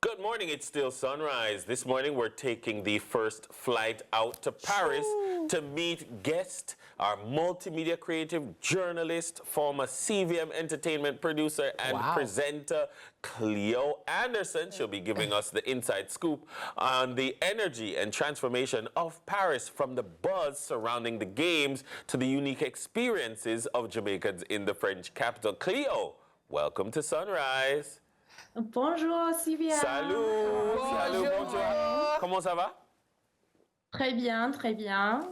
Good morning, it's still sunrise. This morning we're taking the first flight out to Paris to meet guest, our multimedia creative journalist, former CVM entertainment producer and presenter, Cleo Anderson. She'll be giving us the inside scoop on the energy and transformation of Paris, from the buzz surrounding the games to the unique experiences of Jamaicans in the French capital. Cleo, welcome to Sunrise. Bonjour Sylvia. Salut. Bonjour. Salut, bonjour. Comment ça va? Très bien, très bien.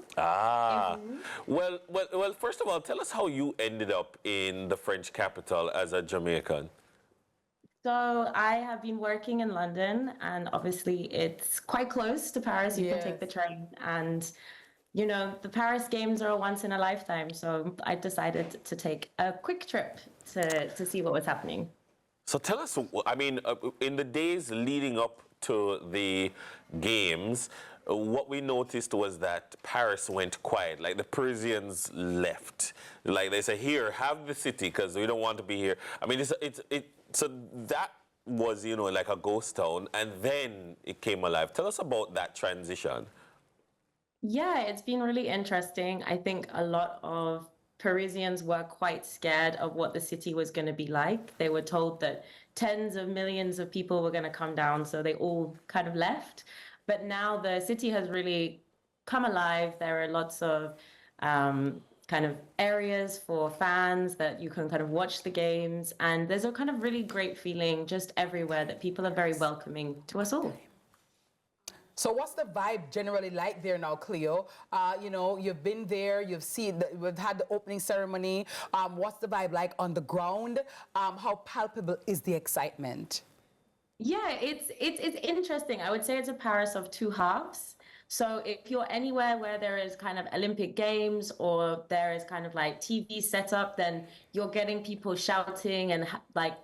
Well, first of all, tell us how you ended up in the French capital as a Jamaican. So I have been working in London, and obviously it's quite close to Paris. You can take the train, and you know, the Paris games are a once in a lifetime. So I decided to take a quick trip to see what was happening. So tell us, I mean, in the days leading up to the games, what we noticed was that Paris went quiet. Like, the Parisians left. Like, they say, here, have the city, because we don't want to be here. I mean, so that was, you know, like a ghost town, and then it came alive. Tell us about that transition. Yeah, it's been really interesting. I think a lot of Parisians were quite scared of what the city was going to be like. They were told that tens of millions of people were going to come down, so they all kind of left. But now the city has really come alive. There are lots of kind of areas for fans that you can kind of watch the games, and there's a kind of really great feeling just everywhere that people are very welcoming to us all. So what's the vibe generally like there now, Cleo? You know, you've been there, you've seen, we've had the opening ceremony. What's the vibe like on the ground? How palpable is the excitement? Yeah, it's interesting. I would say it's a Paris of two halves. So if you're anywhere where there is kind of Olympic Games or there is kind of like TV set up, then you're getting people shouting and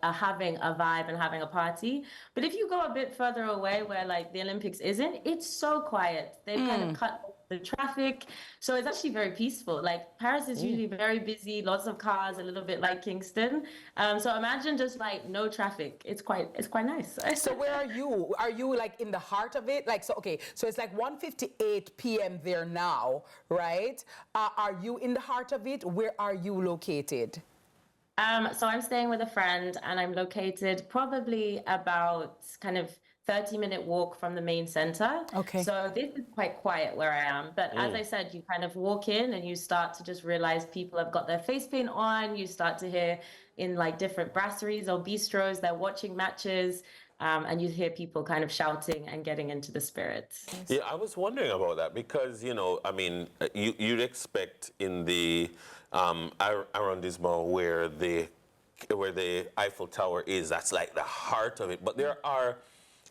having a vibe and having a party. But if you go a bit further away where like the Olympics isn't, it's so quiet. They've kind of cut the traffic. So it's actually very peaceful. Like, Paris is usually very busy, lots of cars, a little bit like Kingston. So imagine just like no traffic. It's quite nice. So where are you? Are you like in the heart of it? Like, so, okay, so it's like 1:58 p.m. there now, right? Are you in the heart of it? Where are you located? So I'm staying with a friend, and I'm located probably about kind of 30-minute walk from the main center. Okay. So this is quite quiet where I am. But as I said, you kind of walk in and you start to just realize people have got their face paint on. You start to hear in like different brasseries or bistros, they're watching matches. And you hear people kind of shouting and getting into the spirit. Yeah, I was wondering about that because, you know, I mean, you'd expect in the arrondissement where the Eiffel Tower is, that's like the heart of it. But there are,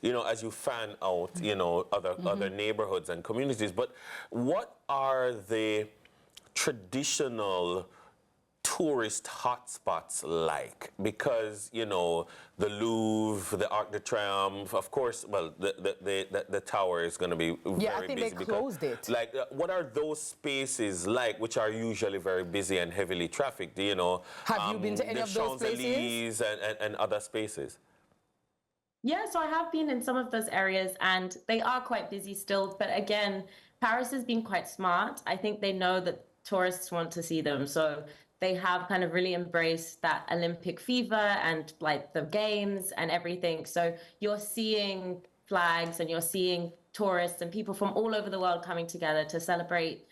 you know, as you fan out, you know, other neighborhoods and communities. But what are the traditional tourist hotspots like? Because, you know, the Louvre, the Arc de Triomphe, of course, well, the tower is going to be very busy. Yeah, I think they closed it. Like, what are those spaces like, which are usually very busy and heavily trafficked? You know, have you been to any of those places? And other spaces? Yeah, so I have been in some of those areas, and they are quite busy still. But again, Paris has been quite smart. I think they know that tourists want to see them. So they have kind of really embraced that Olympic fever and like the games and everything. So you're seeing flags and you're seeing tourists and people from all over the world coming together to celebrate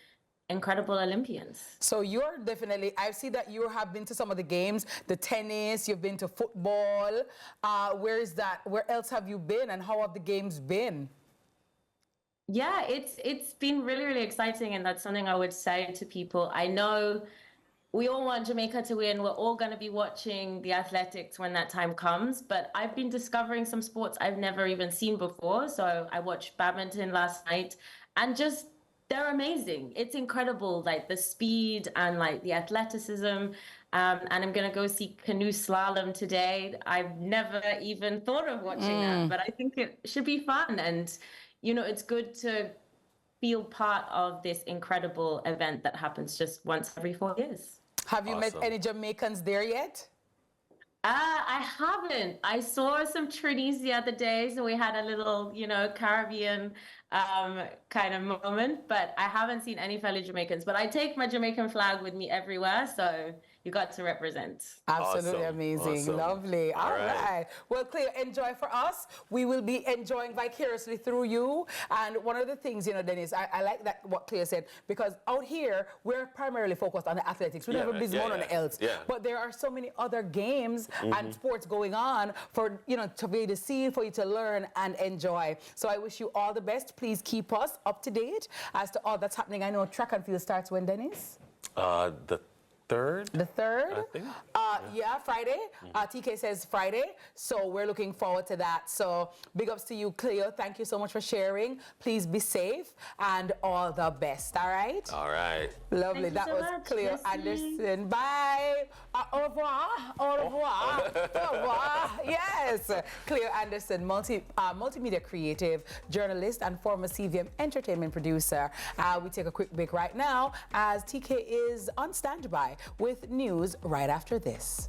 incredible Olympians. So you're definitely, I see that you have been to some of the games, the tennis, you've been to football. Where is that? Where else have you been, and how have the games been? Yeah, it's been really, really exciting, and that's something I would say to people. I know we all want Jamaica to win. We're all going to be watching the athletics when that time comes. But I've been discovering some sports I've never even seen before. So I watched badminton last night, and just, they're amazing. It's incredible, like the speed and like the athleticism. And I'm going to go see canoe slalom today. I've never even thought of watching that, but I think it should be fun. And, you know, it's good to feel part of this incredible event that happens just once every 4 years. Have you met any Jamaicans there yet? I haven't. I saw some Trinis the other day, so we had a little, Caribbean kind of moment, but I haven't seen any fellow Jamaicans. But I take my Jamaican flag with me everywhere, so you got to represent. Absolutely Awesome. amazing. Awesome. Lovely. All All right. right. Well, Cleo, enjoy for us. We will be enjoying vicariously through you. And one of the things, Dennis, I like that what Cleo said, because out here, we're primarily focused on the athletics. We don't have a business on else. Yeah. But there are so many other games and sports going on for, to be able to see, for you to learn and enjoy. So I wish you all the best. Please keep us up to date as to all that's happening. I know track and field starts when, Dennis? The 3rd? The 3rd? I think. Yeah, Friday. TK says Friday. So we're looking forward to that. So big ups to you, Cleo. Thank you so much for sharing. Please be safe and all the best. All right? All right. Lovely. Thank you That so was much. Cleo Merci. Anderson. Bye. Au revoir. Au revoir. Au revoir. Yes. Cleo Anderson, multimedia creative, journalist, and former CVM entertainment producer. We take a quick break right now as TK is on standby with news right after this.